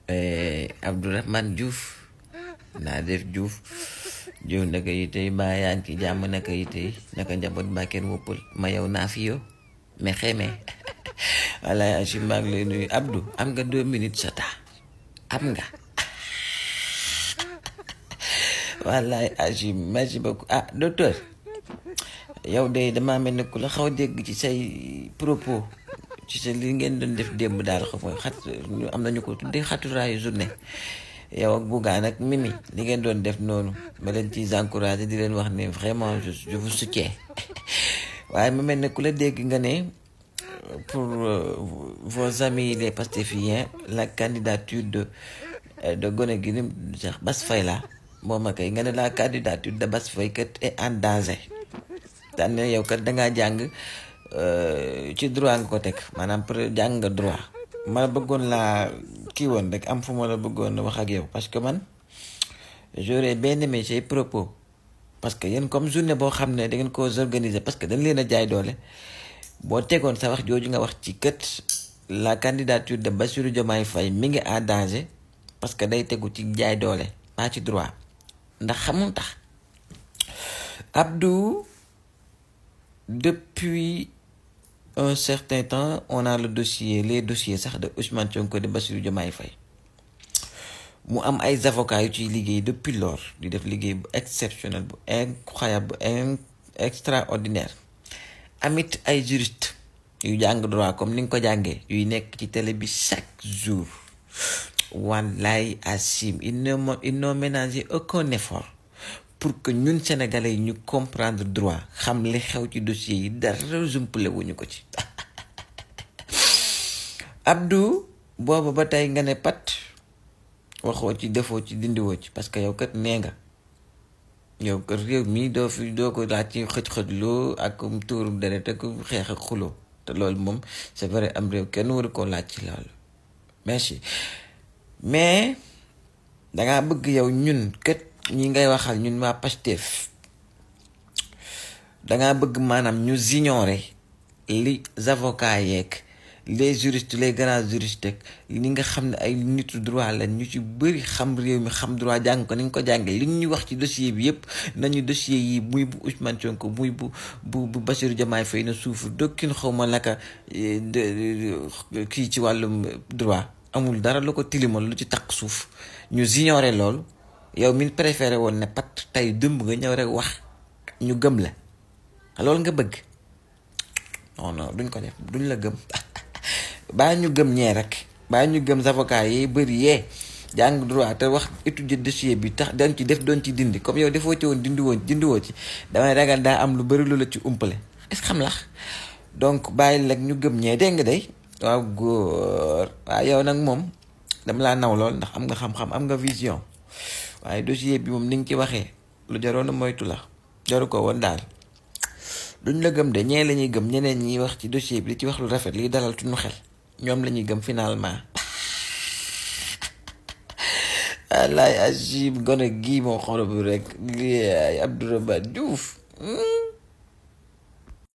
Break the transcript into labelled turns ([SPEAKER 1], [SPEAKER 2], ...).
[SPEAKER 1] Abdourahmane Diouf naa def Diouf naka yitey mbaa yaa ngi ci jàmm naka yitey naka njaboot mbaa kenn woppal ma yow naa fi yo mais xeme walaay Achim maa ngi lay nuyu Abdou am nga 2 minutes sa temps am nga walaay Achim merci beaucoup docteur yow de damaa mel ne ku la xaw a dégg ci say propos ci sa li ngeen doon def démb daal xam nga am nañu ko tuddee xaturaayu journée yow ak Bougane ak Mimi li ngeen doon def noonu ma leen ciy encouragé di leen wax ne vraiment je vous soutiens waaye ma mel ne ku la dégg nga ne pour vos amis les pastefiens la candidature de gone gi nim Cheikh Bass Faye la moom akay nga ne la candidature de Bass Faye kat est en danger daan ne yow kat dangaa jàng ci droit nga ko teg maanaam jàng nga droit ma bëggoon laa kii woon rek am fu ma la bëggoon wax ak yow parce que man j'aurais bien aimé ces propos parce que yéen comme journée boo xam ne da ngeen ko organiser parce que dañ leen a jaay doole boo tegoon sa wax jooju nga wax ci kët la candidature de Bassirou Diomaye Faye mi ngi en danger parce que day tegu ci jaay doole pas ci droit ndax xamul tax Abdou depuis un certain temps on a les dossiers sax de Ousmane Sonko de Bassirou Diomaye Faye mu am ay avocats yu ciy liggéey depuis lors di def liggéey bu exceptionnel bu incroyable bu extraordinaire amit ay juriste yu jàng droit comme ni nga ko jàngee yuy nekk ci télé bi chaque jour wallaay Achim ils n'ont ménagé aucun effort pour que ñun sénégalais yi ñu comprendre droit xam li xew ci dossier yi dara jumpale wuñu ko ci Abdou booba ba tey nga ne pat waxoo ci defoo ci dindiwoo ci parce que yow kat nee nga yow kat réew mi doo ko laaj ci xëj-xëjloo ak tuuru deret ak xeex ak xuloo te loolu moom c'est vrai am réew kenn waru koo laaj ci loolu merci mais dangaa bëgg yow ñun kat ñi ngay waxal ñun waa Pastef dangaa bëgg maanaam ñu ignorer li avocats yeeg les juristes les grands juristes li nga xam ne ay nitu droit la ñu ci bëri xam réew mi xam droit jàng ko ni nga ko jàngee li ñu wax ci dossier bi yëpp nañu dossier yi muy bu Ousmane Sonko muy bu Bassirou Diomaye Faye na suuf dokkin xaw ma naka kii ci wàllum droit amul dara lu ko tilimal lu ci taq suuf ñu ignorer loolu yow min préféré woon ne pat tey dëmb nga ñëw rek wax ñu gëm la loolu nga bëgg non duñ ko def duñ la gëm baa ñu gëm ñee rek baa ñu gëm avocat yi bëri yee jàng droit te wax étudier dossier bi tax dañ ci def doon ci dindi comme yow defoo ci woon dindiwoo ci damay ragal daa am lu bëri lu la ci umpale est-ce que xam la donc bàyyi lag ñu gëm ñee dégg nga day waaw góor waaw yow nag moom dama laa naw lool ndax am nga xam-xam am nga vision waaye dossier bi moom ni nga ci waxee lu jaroon a moytu la jaru ko woon daal duñ la gëm de ñee la ñuy gëm ñeneen ñi wax ci dossier bi li ci wax lu rafet li dalal tuñu xel ñoom la ñuy gëm finalement wallaay Achim gone gii moo xoro bi rek li Abdourahmane Diouf